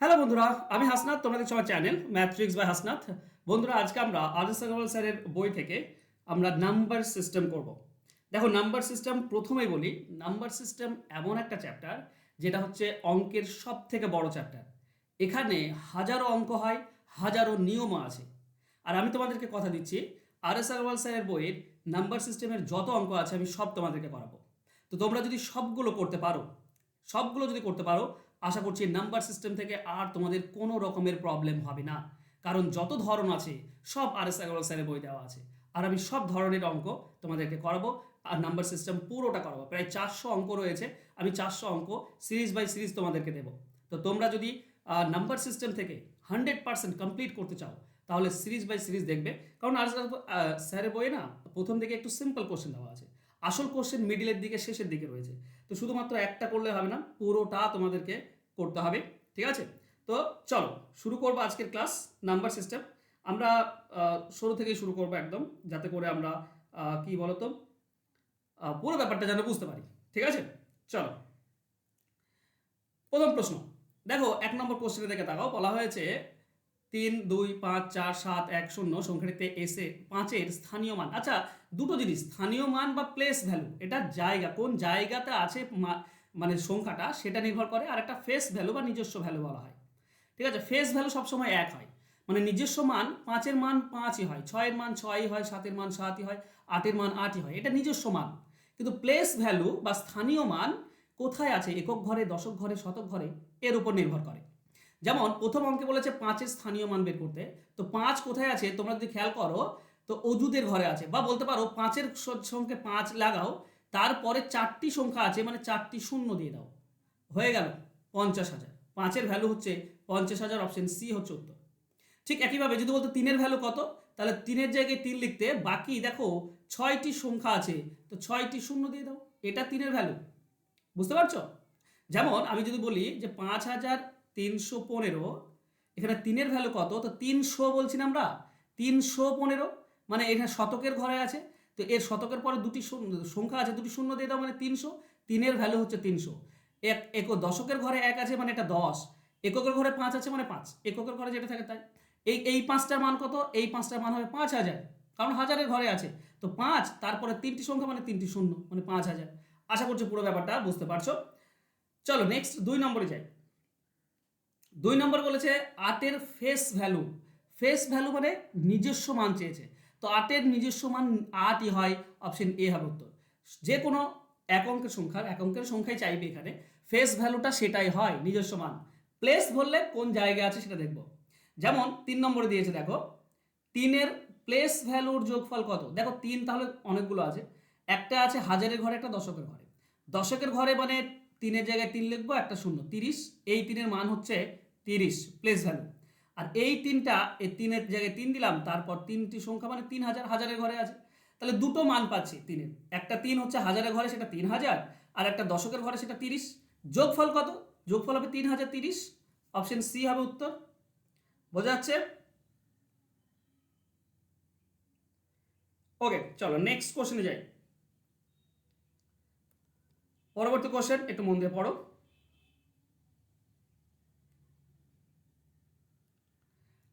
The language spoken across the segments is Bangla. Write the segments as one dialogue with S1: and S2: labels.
S1: হ্যালো বন্ধুরা, আমি হাসনাত, তোমাদের সবার চ্যানেল ম্যাথ্রিক্স বাই হাসনাত। বন্ধুরা, আজকে আমরা আরএস আগরওয়াল স্যারের বই থেকে আমরা নাম্বার সিস্টেম করব। দেখো, নাম্বার সিস্টেম প্রথমেই বলি, নাম্বার সিস্টেম এমন একটা চ্যাপ্টার যেটা হচ্ছে অঙ্কের সব থেকে বড় চ্যাপ্টার। এখানে হাজারো অঙ্ক হয়, হাজারো নিয়মও আছে। আর আমি তোমাদেরকে কথা দিচ্ছি, আরএস আগরওয়াল স্যারের বইয়ের নাম্বার সিস্টেমের যত অঙ্ক আছে আমি সব তোমাদেরকে করাবো। তো তোমরা যদি সবগুলো যদি করতে পারো, আশা করছি নাম্বার সিস্টেম থেকে আর তোমাদের কোনো রকমের প্রবলেম হবে না। কারণ যত ধরন আছে সব আরএস আগরওয়াল স্যারের বই দেওয়া আছে। আর আমি সব ধরনের অঙ্ক তোমাদেরকে করাবো, আর নাম্বার সিস্টেম পুরোটা করাবো। প্রায় 400 অঙ্ক রয়েছে, আমি 400 অঙ্ক সিরিজ বাই সিরিজ তোমাদেরকে দেবো। তো তোমরা যদি নাম্বার সিস্টেম থেকে 100% কমপ্লিট করতে চাও, তাহলে সিরিজ বাই সিরিজ দেখবে। কারণ আরএস স্যারের বইয়ে না প্রথম দিকে একটু সিম্পল কোশ্চেন দেওয়া আছে, আসল কোশ্চেন মিডিলের দিকে, শেষের দিকে রয়েছে। তো শুধুমাত্র একটা করলে হবে না, পুরোটা তোমাদেরকে করতে হবে। ঠিক আছে? তো চলো শুরু করবো আজকের ক্লাস নাম্বার সিস্টেম। আমরা শুরু থেকেই শুরু করবো একদম, যাতে করে আমরা কি বলতো পুরো ব্যাপারটা যেন বুঝতে পারি। ঠিক আছে? চলো, প্রথম প্রশ্ন দেখো, 1 নম্বর কোশ্চেনে দেখে তাকাও। বলা হয়েছে 3, 2, 5, 4, 7, 1, 0 সংখ্যাটিতে এসে 5-এর স্থানীয় মান। আচ্ছা, দুটো জিনিস, স্থানীয় মান বা প্লেস ভ্যালু, এটা জায়গা, কোন জায়গাতে আছে মানে সংখ্যাটা সেটা নির্ভর করে। আর একটা ফেস ভ্যালু বা নিজস্ব ভ্যালু বলা হয়। ঠিক আছে? ফেস ভ্যালু সবসময় এক হয়, মানে নিজস্ব মান 5-এর মান 5ই হয়, 6-এর মান 6ই হয়, 7-এর মান 7ই হয়, 8-এর মান 8ই হয়, এটা নিজস্ব মান। কিন্তু প্লেস ভ্যালু বা স্থানীয় মান কোথায় আছে, একক ঘরে, দশক ঘরে, শতক ঘরে, এর উপর নির্ভর করে। যেমন প্রথম অঙ্কে বলেছে 5-এর স্থানীয় মান বের করতে। তো 5 কোথায় আছে তোমরা যদি খেয়াল করো, তো অজুদের ঘরে আছে। বা বলতে পারো 5-এর সঙ্গে 5 লাগাও, তারপরে 4টি সংখ্যা আছে, মানে 4টি শূন্য দিয়ে দাও, হয়ে গেল 50,000। 5-এর ভ্যালু হচ্ছে 50,000, অপশন সি হচ্ছে উত্তর। ঠিক একইভাবে যদি বলতো 3-এর ভ্যালু কত, তাহলে 3-এর জায়গায় 3 লিখতে, বাকি দেখো 6টি সংখ্যা আছে, তো 6টি শূন্য দিয়ে দাও, এটা 3-এর ভ্যালু। বুঝতে পারছো? যেমন আমি যদি বলি যে 5,315, এখানে 3-এর ভ্যালু কত, তো 300 বলছি না আমরা, 315, মানে এখানে শতকের ঘরে আছে। তো এর শতকের পরে দুটি সংখ্যা আছে, দুটি শূন্য দিয়ে দাও, মানে 300। 3-এর ভ্যালু হচ্ছে 300। দশকের ঘরে 1 আছে, মানে এটা 10। এককের ঘরে 5 আছে, মানে 5, এককের ঘরে যেটা থাকে তাই। এই 5টার মান কত, এই 5টার মান হবে 5,000, কারণ হাজারের ঘরে আছে। তো 5, তারপরে 3টি সংখ্যা, মানে 3টি শূন্য, মানে 5,000। আশা করছি পুরো ব্যাপারটা বুঝতে পারছো। চলো নেক্সট 2 নম্বরে যাই। 2 নম্বর বলেছে 8-এর ফেস ভ্যালু। ফেস ভ্যালু মানে নিজস্ব মান চেয়েছে। তো 8-এর নিজস্ব মান 8ই হয়, অপশন এ হবে উত্তর। যে কোনো এক অঙ্কের সংখ্যাই চাইবে এখানে, ফেস ভ্যালুটা সেটাই হয়, নিজস্ব মান। প্লেস বললে কোন জায়গায় আছে সেটা দেখব। যেমন 3 নম্বরে দিয়েছে, দেখো 3-এর প্লেস ভ্যালুর যোগফল কত। দেখো 3 তাহলে অনেকগুলো আছে, একটা আছে হাজারের ঘরে, একটা দশকের ঘরে। দশকের ঘরে মানে 3-এর জায়গায় 3 লিখবো, একটা শূন্য, 30। এই 3-এর মান হচ্ছে 30, প্লেস ভ্যালু। আর এই 3টা, এই 3-এর জায়গায় 3 দিলাম, তারপর 3টি সংখ্যা, মানে 3,000, হাজারের ঘরে আছে। তাহলে দুটো মান পাচ্ছি 3-এর, একটা 3 হচ্ছে হাজারের ঘরে, সেটা 3,000, আর একটা দশকের ঘরে, সেটা 30। যোগফল কত, যোগফল হবে 3,030, অপশন সি হবে উত্তর। বোঝা যাচ্ছে? ওকে, চলো নেক্সট কোশ্চেনে যাই। পরবর্তী কোশ্চেন একটু মন দিয়ে পড়ো।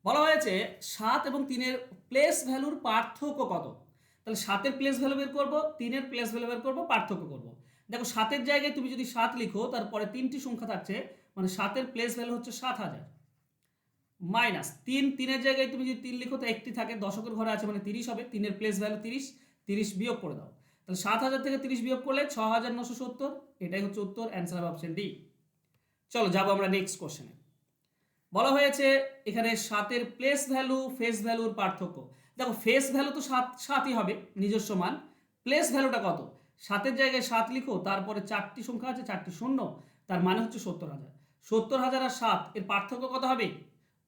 S1: বলা হয়েছে 7 এবং 3-এর প্লেস ভ্যালুর পার্থক্য কত। তাহলে 7-এর প্লেস ভ্যালু বের করবো, 3-এর প্লেস ভ্যালু বের করবো, পার্থক্য করব। দেখো 7-এর জায়গায় তুমি যদি 7 লিখো, তারপরে 3টি সংখ্যা থাকছে, মানে 7-এর প্লেস ভ্যালু হচ্ছে 7,000, মাইনাস 3-এর জায়গায় তুমি যদি 3 লিখো, তো একটি থাকে, দশকের ঘরে আছে, মানে 30 হবে। 3-এর প্লেস ভ্যালু 30, 30 বিয়োগ করে দাও। তাহলে 7,000 থেকে 30 বিয়োগ করলে 6,970, এটাই হচ্ছে উত্তর। অ্যান্সার হবে অপশন ডি। চলো যাবো আমরা নেক্সট কোশ্চেনে। বলা হয়েছে এখানে 7-এর প্লেস ভ্যালু ফেস ভ্যালুর পার্থক্য। দেখো ফেস ভ্যালু তো 7ই হবে, নিজস্ব মান। প্লেস ভ্যালুটা কত, 7-এর জায়গায় 7 লিখো, তারপরে 4টি সংখ্যা আছে, 4টি শূন্য, তার মানে হচ্ছে 70,000। 70,000 আর 7 এর পার্থক্য কত হবে,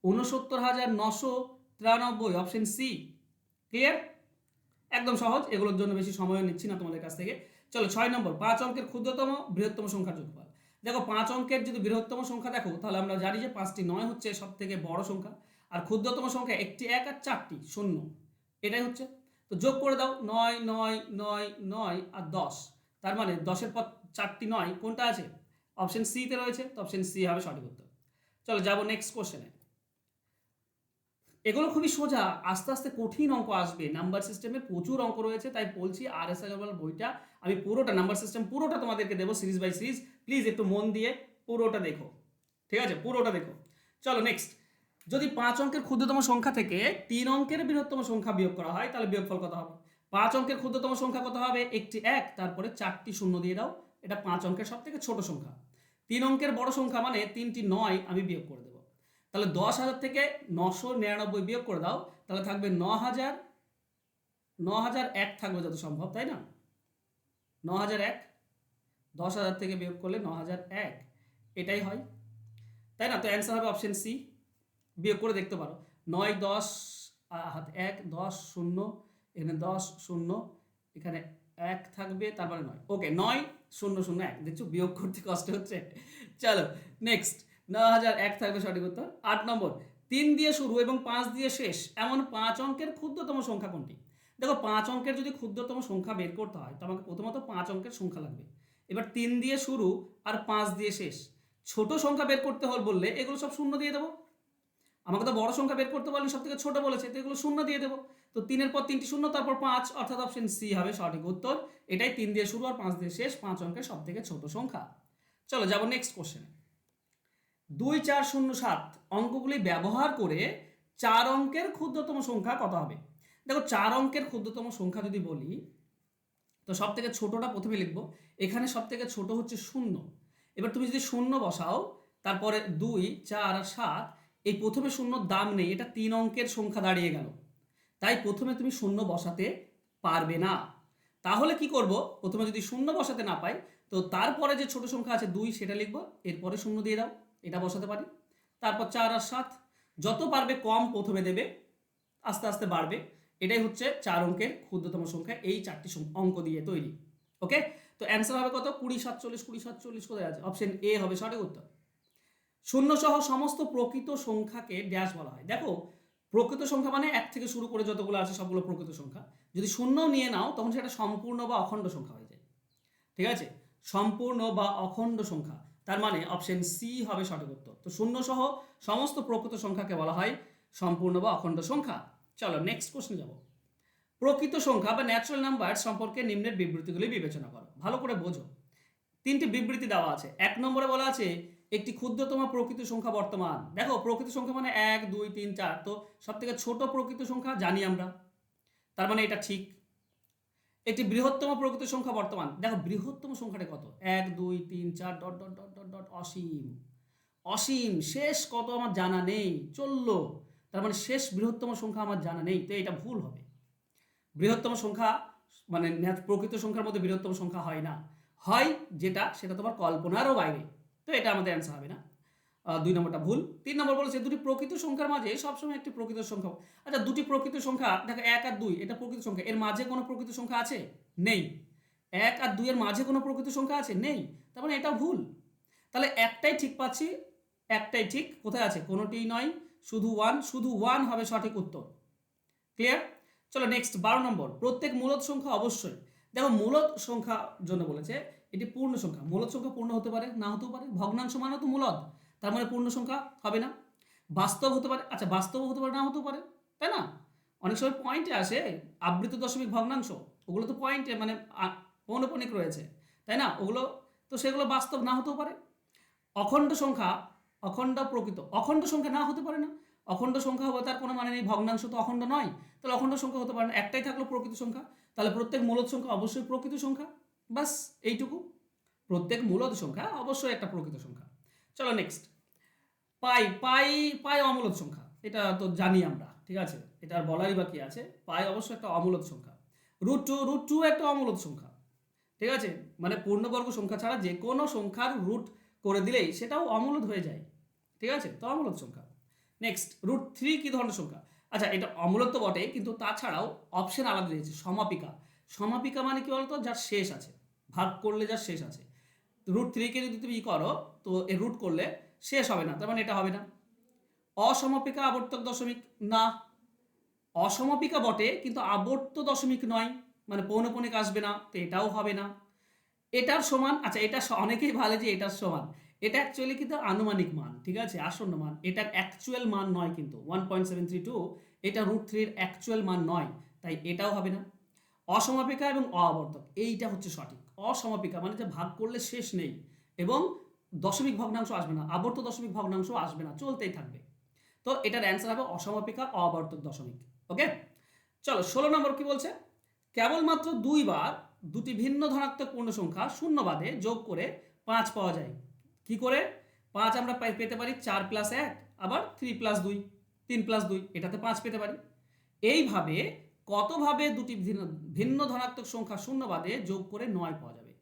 S1: 69,993, অপশন সি। ক্লিয়ার? একদম সহজ, এগুলোর জন্য বেশি সময় নিচ্ছি না তোমাদের কাছ থেকে। চলো 6 নম্বর, 5 অঙ্কের ক্ষুদ্রতম বৃহত্তম সংখ্যার যোগফল। দেখো 5 অঙ্কের যদি বৃহত্তম সংখ্যা দেখো, তাহলে আমরা জানি যে 5টি 9 হচ্ছে সব থেকে বড় সংখ্যা, আর ক্ষুদ্রতম সংখ্যা একটি 1 আর 4টি শূন্য, এটাই হচ্ছে। তো যোগ করে দাও, 9 9 9 9 আর 10, তার মানে 10-এর পর 4টি 9 কোনটা আছে, অপশন সিতে রয়েছে। তো অপশন সি হবে সঠিক উত্তর। চলো যাবো নেক্সট কোশ্চেনে। এগুলো খুবই সোজা, আস্তে আস্তে কঠিন অঙ্ক আসবে। নাম্বার সিস্টেমে প্রচুর অঙ্ক রয়েছে, তাই বলছি আর এস আগরওয়াল বইটা আমি পুরোটা নাম্বার সিস্টেম পুরোটা তোমাদেরকে দেবো সিরিজ বাই সিরিজ। প্লিজ একটু মন দিয়ে পুরোটা দেখো, ঠিক আছে, পুরোটা দেখো। চলো নেক্সট। যদি 5 অঙ্কের ক্ষুদ্রতম সংখ্যা থেকে 3 অঙ্কের বৃহত্তম সংখ্যা বিয়োগ করা হয় তাহলে বিয়োগফল কত হবে? 5 অঙ্কের ক্ষুদ্রতম সংখ্যা কত হবে? একটি 1, তারপরে 4টি শূন্য দিয়ে দাও, এটা 5 অঙ্কের সব থেকে ছোট সংখ্যা। 3 অঙ্কের বড় সংখ্যা মানে 3টি 9 আমি বিয়োগ করে দেবো। তাহলে 10,000 থেকে 999 বিয়োগ করে দাও, তাহলে থাকবে 9,000, 9,001 থাকবে যত সম্ভব, তাই না? 9,001, 10,000 থেকে বিয়োগ করলে 9,001, এটাই হয়, তাই না? তো অ্যান্সার হবে অপশন সি। বিয়োগ করে দেখতে পারো, 9 10 হাত 1 10 0, এখানে 10 0, এখানে 1 থাকবে, তারপরে 9। ওকে, 9 0 0 1, দেখছো বিয়োগ করতে কষ্ট হচ্ছে। চলো নেক্সট, 9,001 থাকবে সঠিক উত্তর। 8 নম্বর, 3 দিয়ে শুরু এবং 5 দিয়ে শেষ এমন 5 অঙ্কের ক্ষুদ্রতম সংখ্যা কোনটি? দেখো 5 অঙ্কের যদি ক্ষুদ্রতম সংখ্যা বের করতে হয় তো আমাকে প্রথমত 5 অঙ্কের সংখ্যা লাগবে। এবার 3 দিয়ে শুরু আর 5 দিয়ে শেষ, ছোট সংখ্যা বের করতে হল বললে এগুলো সব শূন্য দিয়ে দেবো। আমাকে তো বড় সংখ্যা বের করতে বললে সব থেকে ছোট বলেছে, তো এগুলো শূন্য দিয়ে দেবো। তো 3-এর পর 3টি শূন্য, তারপর 5, অর্থাৎ অপশন সি হবে সঠিক উত্তর। এটাই 3 দিয়ে শুরু আর 5 দিয়ে শেষ 5 অঙ্কের সব থেকে ছোট সংখ্যা। চলো যাবো নেক্সট কোশ্চেনে। 2407 অঙ্কগুলি ব্যবহার করে 4 অঙ্কের ক্ষুদ্রতম সংখ্যা কত হবে? দেখো 4 অঙ্কের ক্ষুদ্রতম সংখ্যা যদি বলি তো সব থেকে ছোটটা প্রথমে লিখবো। এখানে সব থেকে ছোট হচ্ছে 0। এবার তুমি যদি 0 বসাও, তারপরে 2 4 আর 7, এই প্রথমে 0 দাম নেই, এটা 3 অঙ্কের সংখ্যা দাঁড়িয়ে গেল, তাই প্রথমে তুমি 0 বসাতে পারবে না। তাহলে কি করব, প্রথমে যদি 0 বসাতে না পাই তো তারপরে যে ছোট সংখ্যা আছে 2 সেটা লিখবো, এরপরে 0 দিয়ে দাও, এটা বসাতে পারি। তারপর 4 আর 7, যত পারবে কম প্রথমে দেবে, আস্তে আস্তে বাড়বে। এটাই হচ্ছে 4 অঙ্কের ক্ষুদ্রতম সংখ্যা, এই 4টি অঙ্ক দিয়ে তৈরি। ওকে, তো অ্যান্সার হবে কত? 20 47, 20 47 কোথায় আছে? অপশন এ হবে সঠিক উত্তর। শূন্য সহ সমস্ত প্রকৃত সংখ্যাকে ড্যাশ বলা হয়। দেখো প্রকৃত সংখ্যা মানে 1 থেকে শুরু করে যতগুলো আছে সবগুলো প্রকৃত সংখ্যা। যদি শূন্য নিয়ে নাও তখন সেটা সম্পূর্ণ বা অখণ্ড সংখ্যা হয়ে যায়, ঠিক আছে? সম্পূর্ণ বা অখণ্ড সংখ্যা, তার মানে অপশন সি হবে সঠিক উত্তর। তো শূন্য সহ সমস্ত প্রকৃত সংখ্যাকে বলা হয় সম্পূর্ণ বা অখণ্ড সংখ্যা। চলো নেক্সট কোশ্চেন যাব। প্রকৃত সংখ্যা বা ন্যাচারাল নাম্বার সম্পর্কে নিম্নের বিবৃতিগুলি বিবেচনা করো। ভালো করে বোঝো, 3টি বিবৃতি দেওয়া আছে। 1 নম্বরে বলা আছে একটি ক্ষুদ্রতম প্রকৃত সংখ্যা বর্তমান। দেখো প্রকৃত সংখ্যা মানে 1 2 3 4, তো সব থেকে ছোট প্রকৃত সংখ্যা জানি আমরা, তার মানে এটা ঠিক। একটি বৃহত্তম প্রকৃত সংখ্যা বর্তমান। দেখো বৃহত্তম সংখ্যাটা কত? 1 2 3 4 dot dot dot dot dot অসীম, অসীম শেষ কত আমার জানা নেই, চললো, তার মানে শেষ বৃহত্তম সংখ্যা আমার জানা নেই, তো এটা ভুল হবে। বৃহত্তম সংখ্যা মানে প্রকৃত সংখ্যার মধ্যে বৃহত্তম সংখ্যা হয় না, হয় যেটা সেটা তোমার কল্পনারও বাইরে, তো এটা আমাদের অ্যান্সার হবে না। 2 নম্বরটা ভুল। 3 নম্বর বলেছে দুটি প্রকৃত সংখ্যার মাঝে সবসময় একটি প্রকৃত সংখ্যা। আচ্ছা দুটি প্রকৃত সংখ্যা, দেখো 1 আর 2 এটা প্রকৃত সংখ্যা, এর মাঝে কোনো প্রকৃত সংখ্যা আছে? নেই। 1 আর 2 এর মাঝে কোনো প্রকৃত সংখ্যা আছে? নেই, তার মানে এটা ভুল। তাহলে একটাই ঠিক পাচ্ছি, একটাই ঠিক, কোথায় আছে? কোনোটিই নয়, শুধু 1, শুধু 1 হবে সঠিক উত্তর। ক্লিয়ার? চলো নেক্সট 12 নম্বর, প্রত্যেক মূলদ সংখ্যা অবশ্যই। দেখো মূলদ সংখ্যার জন্য বলেছে এটি পূর্ণ সংখ্যা। মূলদ সংখ্যা পূর্ণ হতে পারে, না হতেও পারে। ভগ্নাংশ মানে তো মূলদ, তার মানে পূর্ণ সংখ্যা হবে না। বাস্তব হতে পারে, আচ্ছা বাস্তব হতে পারে, না হতেও পারে, তাই না? অনেক সময় পয়েন্টে আসে আবৃত দশমিক ভগ্নাংশ, ওগুলো তো পয়েন্টে মানে পৌনঃপুনিক রয়েছে, তাই না? ওগুলো তো সেগুলো বাস্তব না হতেও পারে। অখণ্ড সংখ্যা, অখণ্ড প্রকৃত, অখণ্ড সংখ্যা না হতে পারে না। অখণ্ড সংখ্যা হবে তার কোনো মানে নেই, ভগ্নাংশ তো অখণ্ড নয়, তাহলে অখণ্ড সংখ্যা হতে পারে না। একটাই থাকলো প্রকৃত সংখ্যা, তাহলে প্রত্যেক মূলদ সংখ্যা অবশ্যই প্রকৃত সংখ্যা, বাস এইটুকু। প্রত্যেক মূলদ সংখ্যা অবশ্যই একটা প্রকৃত সংখ্যা। চলো নেক্সট, পাই, পাই, পাই অমূলদ সংখ্যা, এটা তো জানি আমরা, ঠিক আছে, এটা আর বলারই বাকি আছে। পাই অবশ্যই একটা অমূলদ সংখ্যা। রুট টু একটা অমূলদ সংখ্যা, ঠিক আছে, মানে পূর্ণবর্গ সংখ্যা ছাড়া যে কোনো সংখ্যার রুট করে দিলেই সেটাও অমূলদ হয়ে যায়, ঠিক আছে, তো অমূলদ সংখ্যা। নেক্সট √3 কি ধরনের সংখ্যা? আচ্ছা এটা অমূলদ তো বটে, কিন্তু তাছাড়াও অপশন আলাদা দিয়েছে। সমাপিকা, সমাপিকা মানে কি বলতো? যার শেষ আছে, ভাগ করলে যার শেষ আছে। √3 কে যদি তুমি করো তো এর রুট করলে শেষ হবে না, তার মানে এটা হবে না। অসমাপিকা আবর্তক দশমিক, না, অসমাপিকা বটে কিন্তু আবর্ত দশমিক নয়, মানে পৌনঃপুনিক আসবে না, তো এটাও হবে না। এটার সমান, আচ্ছা এটা অনেকেই ভালো যে এটার সমান, এটা অ্যাকচুয়ালি কিন্তু আনুমানিক মান, ঠিক আছে, আসন্ন মান, এটার অ্যাকচুয়াল মান নয়, কিন্তু 1.732 এটা √3 এর অ্যাকচুয়াল মান নয়, তাই এটাও হবে না। অসমাপিকা এবং অআবর্তক এইটা হচ্ছে সঠিক। অসমাপিকা মানে যে ভাগ করলে শেষ নেই এবং দশমিক ভগ্নাংশ আসবে না, আবর্ত দশমিক ভগ্নাংশ আসবে না, চলতেই থাকবে। তো এটার অ্যান্সার হবে অসমাপিকা অআবর্তক দশমিক। ওকে, চলো 16 নম্বর কি বলছে, কেবলমাত্র দুইবার দুটি ভিন্ন ধনাত্মক পূর্ণ সংখ্যা শূন্য বাদে যোগ করে 5 পাওয়া যায়। কি করে 5 আমরা পেতে পারি 4 + 1, আবার 3 + 2, 3 + 2, এটাতে 5 পেতে পারি। এইভাবে কতভাবে দুটি ভিন্ন ধনাত্মক সংখ্যা শূন্য বাদে যোগ করে 9 পাওয়া যাবে?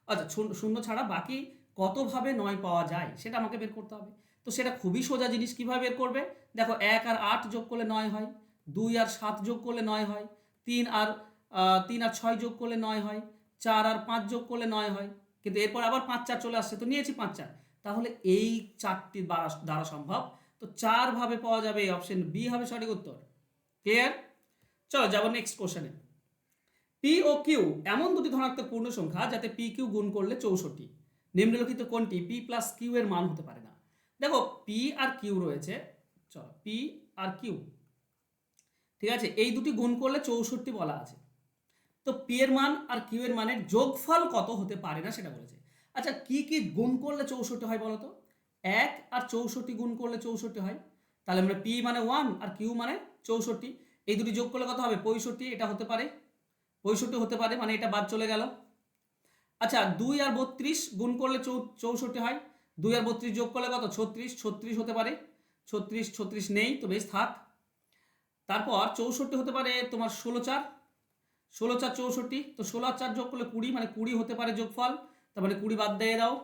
S1: আচ্ছা, শূন্য ছাড়া বাকি কতভাবে 9 পাওয়া যায় সেটা আমাকে বের করতে হবে। তো সেটা খুবই সোজা জিনিস। কীভাবে বের করবে? দেখো, 1 আর 8 যোগ করলে 9 হয়, 2 আর 7 যোগ করলে 9 হয়, 3 আর 6 যোগ করলে 9 হয়, 4 আর 5 যোগ করলে 9 হয়, কিন্তু এরপর আবার 5 4 চলে আসছে, তো নিয়েছি 5 4। তাহলে এই 4টি দ্বারা সম্ভব, তো 4 ভাবে পাওয়া যাবে, অপশন বি হবে সঠিক উত্তর। ক্লিয়ার? চলো যাবো নেক্সট কোশ্চেনে। পি ও কিউ এমন দুটি ধনাত্মক পূর্ণ সংখ্যা যাতে পি কিউ গুণ করলে 64, নিম্নলিখিত কোনটি পি প্লাস কিউ এর মান হতে পারে না? দেখো, পি আর কিউ রয়েছে, চলো পি আর কিউ, ঠিক আছে, এই দুটি গুণ করলে 64 বলা আছে। তো পি এর মান আর কিউ এর মানের যোগফল কত হতে পারে না সেটা বলেছে। আচ্ছা, কি কি গুণ করলে 64 হয় বলো তো? 1 আর 64 গুণ করলে 64 হয়, তাহলে আমরা পি মানে 1 আর কিউ মানে 64, এই দুটি যোগ করলে কত হবে? 65, এটা হতে পারে, 65 হতে পারে, মানে এটা বাদ চলে গেল। আচ্ছা, 2 আর 32 গুণ করলে 64 হয়, 2 আর 32 যোগ করলে কত? 36, 36 হতে পারে, 36 36 নেই, তো বেশ থাক। তারপর 64 হতে পারে তোমার 16 4, 16 4 64, তো 16 আর 4 যোগ করলে 20, মানে 20 হতে পারে যোগফল, তার মানে 20 বাদ দিয়ে দাও,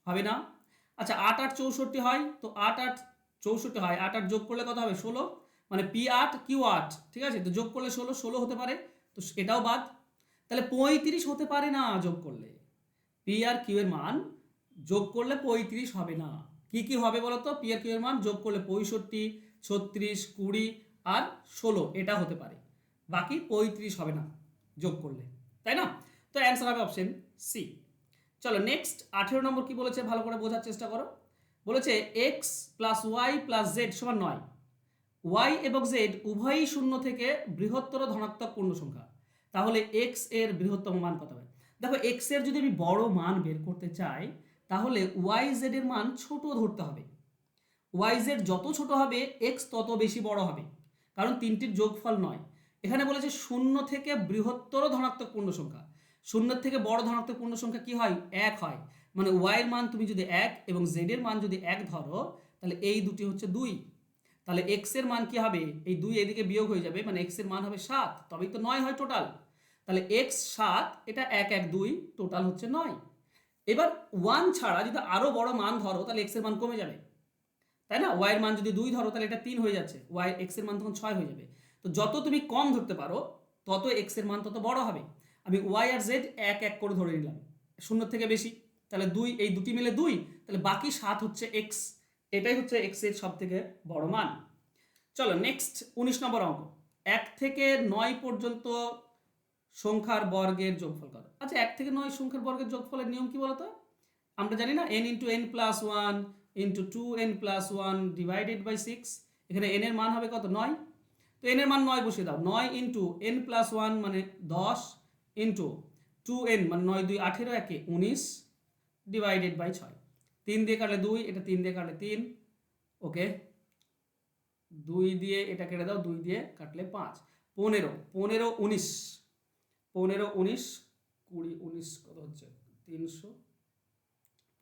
S1: হবে না। আচ্ছা, 8 8 64 হয়, তো 8 8 64 হয়, 8 8 যোগ করলে কত হবে? 16, মানে পি 8 কিউ 8, ঠিক আছে, তো যোগ করলে 16 16 হতে পারে, তো এটাও বাদ। তাহলে 35 হতে পারে না যোগ করলে, পি আর কিউ এর মান যোগ করলে 35 হবে না। কি কি হবে বলো তো? পি আর কিউ এর মান যোগ করলে 65, 36, 20 আর 16 এটা হতে পারে, বাকি 35 হবে না যোগ করলে, তাই না? তো অ্যান্সার হবে অপশন সি। চলো নেক্সট 18 নম্বর কি বলেছে ভালো করে বোঝার চেষ্টা করো। বলেছে x plus y plus z সমান 9, ওয়াই এবং জেড উভয়ই শূন্য থেকে বৃহত্তর ধনাত্মক পূর্ণ সংখ্যা, তাহলে এক্স এর বৃহত্তম মান কত হবে? দেখো, এক্স এর যদি আমি বড় মান বের করতে চাই, তাহলে ওয়াই জেড এর মান ছোট ধরতে হবে। ওয়াই জেড যত ছোট হবে এক্স তত বেশি বড় হবে, কারণ তিনটির যোগফল নয়। এখানে বলেছে শূন্য থেকে বৃহত্তর ধনাত্মক পূর্ণ সংখ্যা, শূন্যের থেকে বড় ধনাত্মক পূর্ণ সংখ্যা কি হয়? 1 হয়, মানে ওয়াই এর মান তুমি যদি 1 এবং জেড এর মান যদি 1 ধরো, তাহলে এই দুটি হচ্ছে 2, তাহলে এক্স এর মান কি হবে? এই 2 এদিকে বিয়োগ হয়ে যাবে, মানে এক্স এর মান হবে 7, তবেই তো 9 হয় টোটাল। তাহলে এক্স 7, এটা 1 1 2, টোটাল হচ্ছে 9। এবার 1 ছাড়া যদি আরো বড় মান ধরো, তাহলে এক্স এর মান কমে যাবে, তাই না? ওয়াই এর মান যদি 2 ধরো, তাহলে এটা 3 হয়ে যাচ্ছে, ওয়াই এক্স এর মান তখন 6 হয়ে যাবে। তো যত তুমি কম ধরতে পারো, তত এক্স এর মান তত বড় হবে। আমি ওয়াই আর জেড 1 1 করে ধরে নিলাম, শূন্য থেকে বেশি, তাহলে 2, এই দুটি মিলে 2, তাহলে বাকি 7 হচ্ছে এক্স, এটাই হচ্ছে এক্স এর সব থেকে বড় মান। চলো নেক্সট 19 নম্বর অঙ্ক। 1 থেকে 9 পর্যন্ত সংখ্যার বর্গের যোগফল কত? আচ্ছা, 1 থেকে 9 সংখ্যার বর্গের যোগফলের নিয়ম কি বলতো? আমরা জানি না, n into n plus 1 into 2n plus 1 divided by 6, এখানে n এর মান হবে কত? 9, তো n এর মান 9 বসিয়ে দাও, 9 ইন্টু n প্লাস 1 মানে 10 ইন্টু 2n মানে 9 2 18, 1 19 ডিভাইডেড বাই 6, 3 দিয়ে কাটলে 2, এটা 3 দিয়ে কাটলে 3, ওকে, 2 দিয়ে এটা কেটে দাও, 2 দিয়ে কাটলে 5, 15 15 19 15 19 20 19 কত হচ্ছে? 300,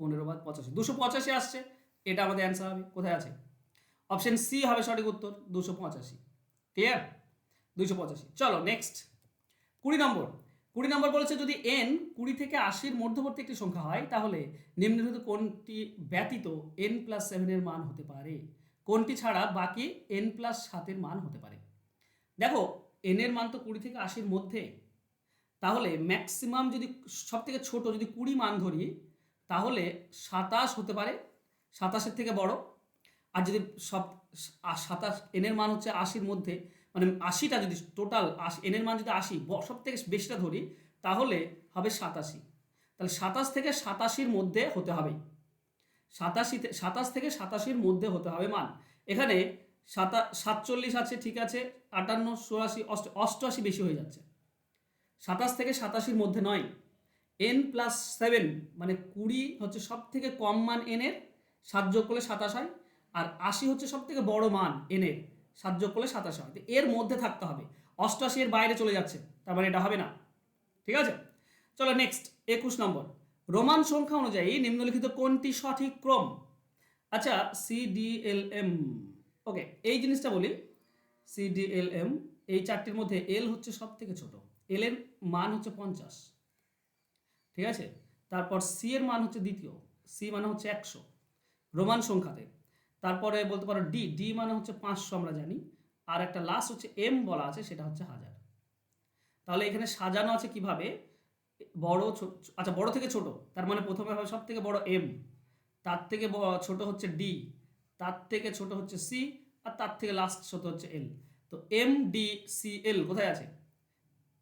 S1: 15 বাদ 85, 285 আসছে, এটা আমাদের অ্যান্সার হবে। কোথায় আছে? অপশন সি হবে সঠিক উত্তর, 285। ক্লিয়ার? 285। চলো নেক্সট 20 নম্বর। 20 নম্বর বলেছে যদি n 20 থেকে 80-র মধ্যবর্তী একটি সংখ্যা হয়, তাহলে নিম্নলিখিত কোনটি ব্যতীত n প্লাস 7 এর মান হতে পারে? কোনটি ছাড়া বাকি n প্লাস 7 এর মান হতে পারে? দেখো, n এর মান তো 20 থেকে 80-র মধ্যে, তাহলে ম্যাক্সিমাম যদি সব থেকে ছোট যদি 20 মান ধরি, তাহলে 27 হতে পারে, 27-এর থেকে বড়। আর যদি সব 27 n এর মান হচ্ছে 80-র মধ্যে, মানে 80টা যদি টোটাল n এর মান যদি 80 সব থেকে বেশিটা ধরি, তাহলে হবে 87, তাহলে 27 থেকে 87-র মধ্যে হতে হবে। সাতাশ থেকে 87-র মধ্যে হতে হবে মান। এখানে 47 আছে, ঠিক আছে, 58, 84, 88 বেশি হয়ে যাচ্ছে। 27 থেকে 87-র মধ্যে নয়। n+7 মানে 20 হচ্ছে সব থেকে কম মান n এর, 7 যোগ করলে 27 হয়। আর 80 হচ্ছে সব থেকে বড় মান n এর, 7 যোগ করলে 27 হয়। এর মধ্যে থাকতে হবে। 88 এর বাইরে চলে যাচ্ছে, তার মানে এটা হবে না। ঠিক আছে, চলো নেক্সট 21 নম্বর। রোমান সংখ্যা অনুযায়ী নিম্নলিখিত কোনটি সঠিক ক্রম? আচ্ছা, CDLM, ওকে, এই জিনিসটা বলি। CDLM, এই চারটির মধ্যে এল হচ্ছে সব থেকে ছোট, এল এর মান হচ্ছে 50, ঠিক আছে। তারপর সি এর মান হচ্ছে দ্বিতীয়, সি মানে হচ্ছে 100 রোমান সংখ্যাতে। তারপরে বলতে পারো ডি, ডি মানে হচ্ছে 500 আমরা জানি। আর একটা লাস্ট হচ্ছে এম বলা আছে, সেটা হচ্ছে 1000। তাহলে এখানে সাজানো আছে কিভাবে, বড় আচ্ছা বড় থেকে ছোট, তার মানে প্রথমে হবে সব থেকে বড় এম, তার থেকে ছোট হচ্ছে ডি, তার থেকে ছোট হচ্ছে সি, আর তার থেকে লাস্ট ছোট হচ্ছে এল। তো এম ডি সি এল কোথায় আছে?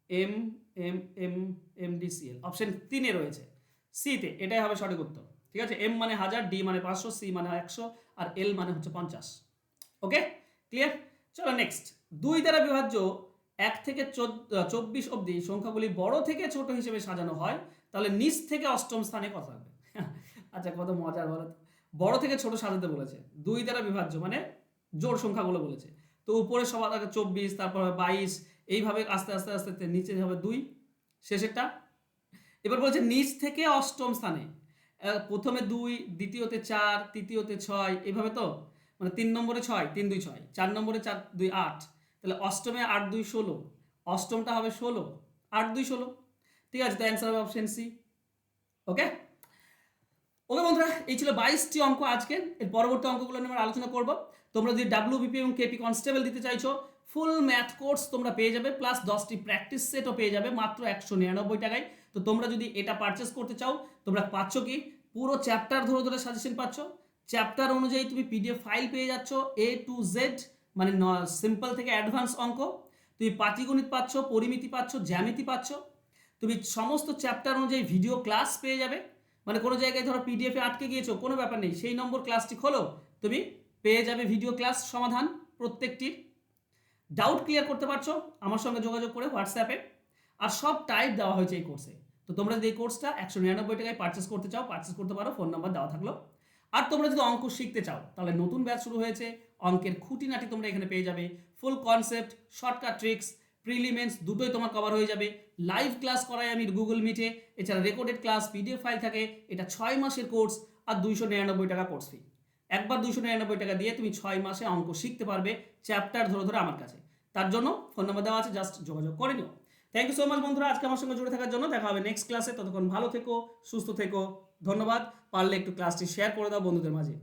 S1: M M M M D C L option 3-এ রয়েছে, সিতে। এটাই হবে সঠিক উত্তর। ঠিক আছে, এম মানে 1000, ডি মানে 500, সি মানে 100, আর এল মানে হচ্ছে 50। ওকে, ক্লিয়ার? চলো নেক্সট। 2 দ্বারা বিভাজ্য 1 থেকে 24 অবধি সংখ্যাগুলি বড় থেকে ছোট হিসেবে সাজানো হয়, তাহলে নিচ থেকে অষ্টম স্থানে কত থাকবে? আচ্ছা, কত মজার বলো তো। বড় থেকে ছোট সাজাতে বলেছে, 2 দ্বারা বিভাজ্য মানে জোড় সংখ্যাগুলো বলেছে। তো উপরে সবার আগে 24, তারপর 22, এইভাবে আস্তে আস্তে আস্তে আস্তে নিচে হবে 2, শেষেরটা। এবার বলছে নিচ থেকে অষ্টম স্থানে, প্রথমে 2, দ্বিতীয়তে 4, তৃতীয়তে 6, এইভাবে। তো মানে 3 নম্বরে 6, 3 2 6, 4 নম্বরে 4 2 8, তাহলে অষ্টমে 8 2 16, অষ্টমটা হবে 16, 8 2 16। ঠিক আছে, তো অ্যান্সার হবে অপশন সি। ওকে, ওকে বন্ধুরা, এই ছিল 22টি অঙ্ক আজকে। এর পরবর্তী অঙ্কগুলো নিয়ে আমরা আলোচনা করব। তোমরা যদি ডাব্লিউবিপি এবং কেপি কনস্টেবল দিতে চাইছো, ফুল ম্যাথ কোর্স তোমরা পেয়ে যাবে, প্লাস 10টি প্র্যাকটিস সেটও পেয়ে যাবে মাত্র 199 টাকায়। তো তোমরা যদি এটা পারচেস করতে চাও, তোমরা পাচ্ছ কি, পুরো চ্যাপ্টার ধরে ধরে সাজেশন পাচ্ছ, চ্যাপ্টার অনুযায়ী তুমি পিডিএফ ফাইল পেয়ে যাচ্ছ A to Z, মানে সিম্পল থেকে অ্যাডভান্স অঙ্ক। তুমি পাটিগণিত পাচ্ছ, পরিমিতি পাচ্ছ, জ্যামিতি পাচ্ছ। তুমি সমস্ত চ্যাপ্টার অনুযায়ী ভিডিও ক্লাস পেয়ে যাবে। মানে কোনো জায়গায় ধরো পিডিএফে আটকে গিয়েছো, কোনো ব্যাপার নেই, সেই নম্বর ক্লাসটি খোলো, তুমি পেয়ে যাবে ভিডিও ক্লাস সমাধান প্রত্যেকটির। ডাউট ক্লিয়ার করতে পারছো আমার সঙ্গে যোগাযোগ করে হোয়াটসঅ্যাপে। আর সব টাইপ দেওয়া হয়েছে এই কোর্সে। তো তোমরা যদি এই কোর্সটা 199 টাকায় পারচেস করতে চাও, পারচেস করতে পারো, ফোন নাম্বার দেওয়া থাকলো। আর তোমরা যদি অঙ্ক শিখতে চাও, তাহলে নতুন ব্যাচ শুরু হয়েছে, অঙ্কের খুঁটিনাটি তোমরা এখানে পেয়ে যাবে, ফুল কনসেপ্ট, শর্টকাট ট্রিক্স, প্রিলিমেন্স দুটোই তোমার কভার হয়ে যাবে। লাইভ ক্লাস করাই আমি গুগল মিটে, এছাড়া রেকর্ডেড ক্লাস, পিডিএফ ফাইল থাকে। এটা 6 মাসের কোর্স, আর 299 টাকা কোর্স ফি। একবার 299 টাকা দিয়ে তুমি 6 মাসে অঙ্ক শিখতে পারবে, চ্যাপ্টার ধরে ধরে আমার কাছে। তার জন্য ফোন নাম্বার দেওয়া আছে, জাস্ট যোগাযোগ করে নিও। থ্যাংক ইউ সো মাচ বন্ধুরা, আজকে আমার সঙ্গে জুড়ে থাকার জন্য। দেখা হবে নেক্সট ক্লাসে, ততক্ষণ ভালো থেকো, সুস্থ থেকো, ধন্যবাদ। পারলে একটু ক্লাসটি শেয়ার করে দাও বন্ধুদের মাঝে।